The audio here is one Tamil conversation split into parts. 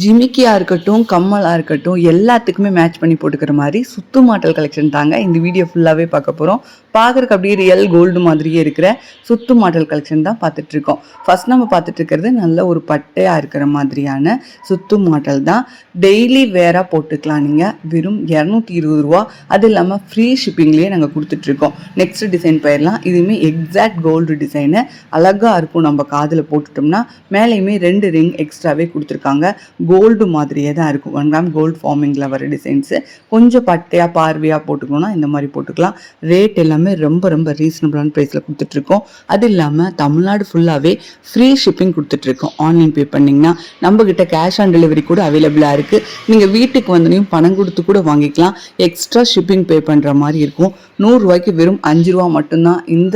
ஜிமிக்கியா இருக்கட்டும், கம்மலா இருக்கட்டும் எல்லாத்துக்குமே மேட்ச் பண்ணி போட்டுக்கிற மாரி சுத்து மாடல் கலெக்ஷன் தாங்க இந்த வீடியோ ஃபுல்லாவே பார்க்க போறோம். பார்க்கறதுக்கு அப்படியே ரியல் கோல்டு மாதிரியே இருக்கிற சுத்து மாடல் கலெக்ஷன் தான் பார்த்துட்டு இருக்கோம். ஃபர்ஸ்ட் நம்ம பார்த்துட்டு இருக்கிறது நல்ல ஒரு பட்டையா இருக்கிற மாதிரியான சுத்து மாடல் தான். டெய்லி வேரா போட்டுக்கலாம் நீங்க. வெறும் 220 ரூபா. அது இல்லாம ஃப்ரீ ஷிப்பிங்லயே நாங்க கொடுத்துட்டு இருக்கோம். நெக்ஸ்ட் டிசைன் போயிடலாம். இதுவுமே எக்ஸாக்ட் கோல்டு டிசைனு. அழகா இருக்கும். நம்ம காதுல போட்டுட்டோம்னா மேலேயுமே 2 ரிங் எக்ஸ்ட்ராவே கொடுத்துருக்காங்க. கோல்டு மாதிரியே தான் இருக்கும். 1 கிராம் கோல்டு ஃபார்மிங்கில் வர டிசைன்ஸு. கொஞ்சம் பட்டையாக பார்வையாக போட்டுக்கணும்னா இந்த மாதிரி போட்டுக்கலாம். ரேட் எல்லாமே ரொம்ப ரொம்ப ரீசனபிளான ப்ரைஸில் கொடுத்துட்ருக்கோம். அது இல்லாமல் தமிழ்நாடு ஃபுல்லாகவே ஃப்ரீ ஷிப்பிங் கொடுத்துட்ருக்கோம். ஆன்லைன் பே பண்ணிங்கன்னா நம்மக்கிட்ட கேஷ் ஆன் டெலிவரி கூட அவைலபிளாக இருக்குது. நீங்கள் வீட்டுக்கு வந்தனையும் பணம் கொடுத்து கூட வாங்கிக்கலாம். எக்ஸ்ட்ரா ஷிப்பிங் பே பண்ணுற மாதிரி இருக்கும். 100 ரூபாய்க்கு வெறும் 5 ரூபா மட்டும்தான். இந்த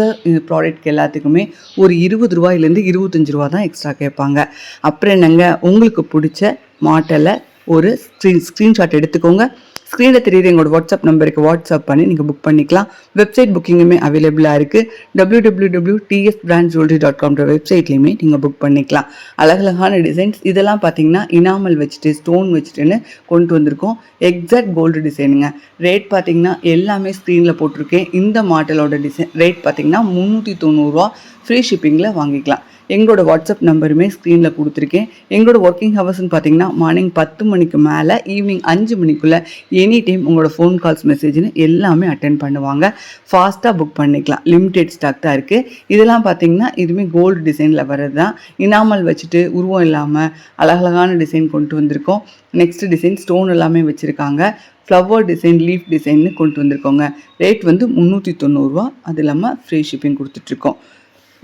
ப்ராடக்ட்க்கு எல்லாத்துக்குமே ஒரு 20 ரூபாயிலேருந்து 25 ரூபா தான் எக்ஸ்ட்ரா கேட்பாங்க. அப்புறம் என்னங்க, உங்களுக்கு பிடிச்ச மாடலை ஒரு ஸ்க்ரீன்ஷாட் எடுத்துக்கோங்க. ஸ்க்ரீனில் தெரியுது எங்களோட வாட்ஸ்அப் நம்பருக்கு வாட்ஸ்அப் பண்ணி நீங்கள் புக் பண்ணிக்கலாம். வெப்சைட் புக்கிங்குமே அவைலபிளாக இருக்குது. www.tsbrandjewelry.com வெப்சைட்லேயுமே நீங்கள் புக் பண்ணிக்கலாம். அழகழகான டிசைன்ஸ் இதெல்லாம் பார்த்தீங்கன்னா இனாமல் வச்சுட்டு ஸ்டோன் வச்சுட்டுன்னு கொண்டு வந்திருக்கோம். Exact gold டிசைனுங்க. ரேட் பார்த்தீங்கன்னா எல்லாமே ஸ்க்ரீனில் போட்டிருக்கேன். இந்த மாடலோட டிசைன் ரேட் பார்த்தீங்கன்னா 390 ரூபா. ஃப்ரீ ஷிப்பிங்கில் வாங்கிக்கலாம். எங்களோட வாட்ஸ்அப் நம்பருமே ஸ்க்ரீனில் கொடுத்துருக்கேன். எங்களோட ஒர்க்கிங் ஹவர்ஸ்ன்னு பார்த்தீங்கன்னா மார்னிங் 10 மணிக்கு மேலே ஈவினிங் 5 மணிக்குள்ளே எனி டைம் உங்களோட ஃபோன் கால்ஸ் மெசேஜ்னு எல்லாமே அட்டென்ட் பண்ணுவாங்க. ஃபாஸ்ட்டாக புக் பண்ணிக்கலாம். லிமிடெட் ஸ்டாக் தான் இருக்குது. இதெல்லாம் பார்த்தீங்கன்னா இதுவுமே கோல்டு டிசைனில் வர்றது தான். இனாமல் வச்சுட்டு உருவம் இல்லாமல் அழகழகான டிசைன் கொண்டு வந்திருக்கோம். நெக்ஸ்ட் டிசைன் ஸ்டோன் எல்லாமே வச்சுருக்காங்க. ஃப்ளவர் டிசைன், லீஃப் டிசைன்னு கொண்டு வந்திருக்கோங்க. ரேட் வந்து 390 ரூபா. அது இல்லாமல் ஃப்ரீ ஷிப்பிங் கொடுத்துட்ருக்கோம்.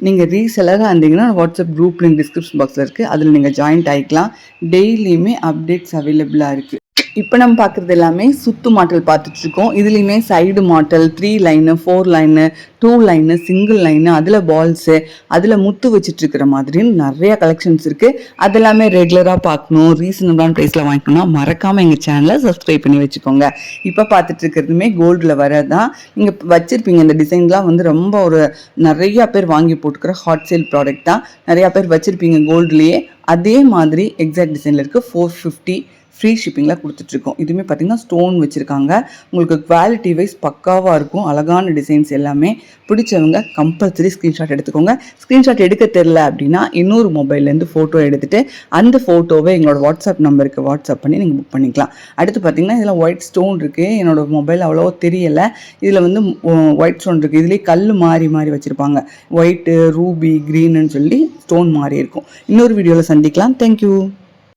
நீங்கள் ரீசெலராக இருந்தீங்கன்னா வாட்ஸ்அப் குரூப் லிங்க் டிஸ்கிரிப்ஷன் பாக்ஸில் இருக்குது. அதில் நீங்கள் ஜாயின்ட் ஆகிக்கலாம். டெய்லியுமே அப்டேட்ஸ் அவைலபிளாக இருக்குது. இப்போ நம்ம பார்க்குறது எல்லாமே சுத்து மாடல் பார்த்துட்ருக்கோம். இதுலேயுமே side model 3 line, 4 line, 2 line, single line, அதில் பால்ஸு, அதில் முத்து வச்சுட்ருக்கிற மாதிரின்னு நிறையா கலெக்ஷன்ஸ் இருக்குது. அதெல்லாமே ரெகுலராக பார்க்கணும், ரீசனபிளான ப்ரைஸில் வாங்கிக்கணும்னா மறக்காமல் எங்கள் சேனலை சப்ஸ்கிரைப் பண்ணி வச்சுக்கோங்க. இப்போ பார்த்துட்ருக்கிறதுமே கோல்டில் வரது தான். நீங்கள் வச்சுருப்பீங்க இந்த டிசைன்லாம் வந்து ரொம்ப ஒரு நிறையா பேர் வாங்கி போட்டுக்கிற ஹாட் சேல் ப்ராடக்ட் தான். நிறையா பேர் வச்சுருப்பீங்க கோல்டுலேயே. அதே மாதிரி எக்ஸாக்ட் டிசைனில் இருக்குது. 450 ஃப்ரீ ஷிப்பிங்கில் கொடுத்துட்ருக்கோம். இதுவுமே பார்த்திங்கன்னா ஸ்டோன் வச்சுருக்காங்க. உங்களுக்கு குவாலிட்டி வைஸ் பக்காவாக இருக்கும். அழகான டிசைன்ஸ் எல்லாமே. பிடிச்சவங்க கம்பல்சரி ஸ்க்ரீன்ஷாட் எடுத்துக்கோங்க. ஸ்க்ரீன்ஷாட் எடுக்க தெரில அப்படின்னா இன்னொரு மொபைல்லேருந்து ஃபோட்டோ எடுத்துகிட்டு அந்த ஃபோட்டோவை எங்களோட வாட்ஸ்அப் நம்பருக்கு வாட்ஸ்அப் பண்ணி நீங்கள் புக் பண்ணிக்கலாம். அடுத்து பார்த்திங்கன்னா இதில் ஒயிட் ஸ்டோன் இருக்குது. என்னோடய மொபைல் அவ்வளோ தெரியலை. இதில் வந்து ஒயிட் ஸ்டோன் இருக்குது. இதுலேயே கல் மாறி மாறி வச்சுருப்பாங்க. ஒயிட்டு, ரூபி, க்ரீனுன்னு சொல்லி ஸ்டோன் மாறி இருக்கும். இன்னொரு வீடியோவில் சந்திக்கலாம். தேங்க்யூ.